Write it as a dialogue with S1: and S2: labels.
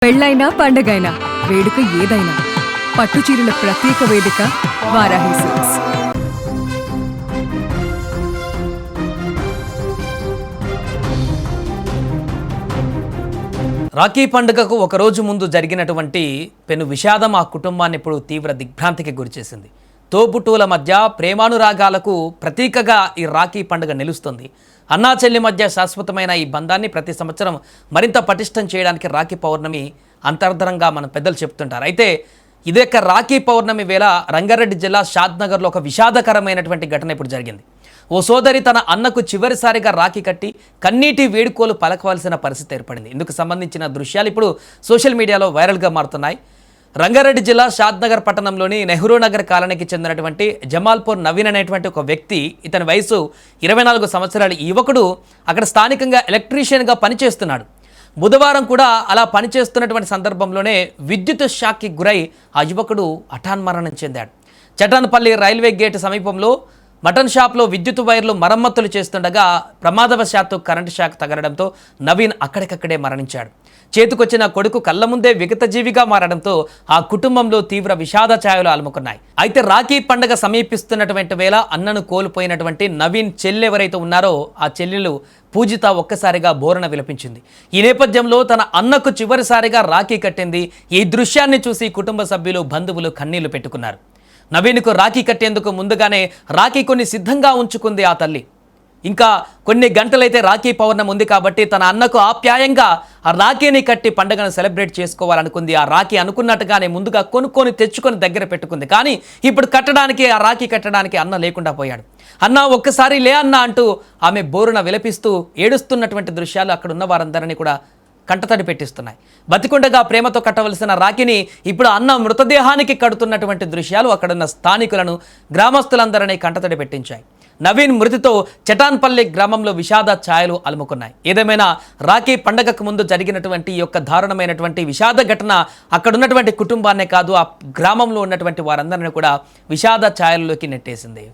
S1: పెళ్ళైనా పండగైనా వేడుక ఏదైనా పట్టుచీరల ప్రత్యేక వేదిక వారాహి సిల్క్స్.
S2: రాఖీ పండుగకు ఒకరోజు ముందు జరిగినటువంటి పెను విషాదం ఆ కుటుంబాన్ని ఇప్పుడు తీవ్ర దిగ్భ్రాంతికి గురిచేసింది. తోబుట్టువుల మధ్య ప్రేమానురాగాలకు ప్రతీకగా ఈ రాఖీ పండుగ నిలుస్తుంది. అన్నా చెల్లి మధ్య శాశ్వతమైన ఈ బంధాన్ని ప్రతి సంవత్సరం మరింత పటిష్టం చేయడానికి రాఖీ పౌర్ణమి అంతర్ధరంగా మన పెద్దలు చెప్తుంటారు. అయితే ఇదొక రాఖీ పౌర్ణమి వేళ రంగారెడ్డి జిల్లా షాద్నగర్లో ఒక విషాదకరమైనటువంటి ఘటన ఇప్పుడు జరిగింది. ఓ సోదరి తన అన్నకు చివరిసారిగా రాఖీ కట్టి కన్నీటి వేడుకోలు పలకవలసిన పరిస్థితి ఏర్పడింది. ఇందుకు సంబంధించిన దృశ్యాలు ఇప్పుడు సోషల్ మీడియాలో వైరల్గా మారుతున్నాయి. రంగారెడ్డి జిల్లా షాద్నగర్ పట్టణంలోని నెహ్రూ నగర్ కాలనీకి చెందినటువంటి జమాల్పూర్ నవీన్ అనేటువంటి ఒక వ్యక్తి, ఇతని వయసు 24 సంవత్సరాల ఈ యువకుడు అక్కడ స్థానికంగా ఎలక్ట్రీషియన్గా పనిచేస్తున్నాడు. బుధవారం కూడా అలా పనిచేస్తున్నటువంటి సందర్భంలోనే విద్యుత్ షాక్కి గురై ఆ యువకుడు హఠాన్మరణం చెందాడు. చటాన్పల్లి రైల్వే గేట్ సమీపంలో మటన్ షాప్లో విద్యుత్ వైర్లు మరమ్మతులు చేస్తుండగా ప్రమాదవశాత్తు కరెంటు షాక్ తగలడంతో నవీన్ అక్కడికక్కడే మరణించాడు. చేతికొచ్చిన కొడుకు కళ్ళ ముందే విగతజీవిగా మారడంతో ఆ కుటుంబంలో తీవ్ర విషాద ఛాయలు అలుముకున్నాయి. అయితే రాఖీ పండుగ సమీపిస్తున్నటువంటి వేళ అన్నను కోల్పోయినటువంటి నవీన్ చెల్లి ఎవరైతే ఉన్నారో ఆ చెల్లెలు పూజిత ఒక్కసారిగా బోరణ విలపించింది. ఈ నేపథ్యంలో తన అన్నకు చివరిసారిగా రాఖీ కట్టింది. ఈ దృశ్యాన్ని చూసి కుటుంబ సభ్యులు బంధువులు కన్నీళ్లు పెట్టుకున్నారు. నవీన్కు రాఖీ కట్టేందుకు ముందుగానే రాఖీ కొన్ని సిద్ధంగా ఉంచుకుంది ఆ తల్లి. ఇంకా కొన్ని గంటలైతే రాఖీ పౌర్ణమి ఉంది కాబట్టి తన అన్నకు ఆప్యాయంగా ఆ రాఖీని కట్టి పండుగను సెలబ్రేట్ చేసుకోవాలనుకుంది. ఆ రాఖీ అనుకున్నట్టుగానే ముందుగా కొనుక్కొని తెచ్చుకొని దగ్గర పెట్టుకుంది. కానీ ఇప్పుడు కట్టడానికి, ఆ రాఖీ కట్టడానికి అన్న లేకుండా పోయాడు. అన్న ఒక్కసారి లే అన్న అంటూ ఆమె బోరున విలపిస్తూ ఏడుస్తున్నటువంటి దృశ్యాలు అక్కడ ఉన్న వారందరినీ కూడా కంటతడి పెట్టిస్తున్నాయి. బతికుండగా ప్రేమతో కట్టవలసిన రాఖీని ఇప్పుడు అన్న మృతదేహానికి కడుతున్నటువంటి దృశ్యాలు అక్కడున్న స్థానికులను, గ్రామస్తులందరినీ కంటతడి పెట్టించాయి. నవీన్ మృతితో చటాన్పల్లి గ్రామంలో విషాద ఛాయలు అలుముకున్నాయి. ఏదేమైనా రాఖీ పండగకు ముందు జరిగినటువంటి ఈ యొక్క దారుణమైనటువంటి విషాద ఘటన అక్కడున్నటువంటి కుటుంబాన్నే కాదు, ఆ గ్రామంలో ఉన్నటువంటి వారందరినీ కూడా విషాద ఛాయల్లోకి నెట్టేసింది.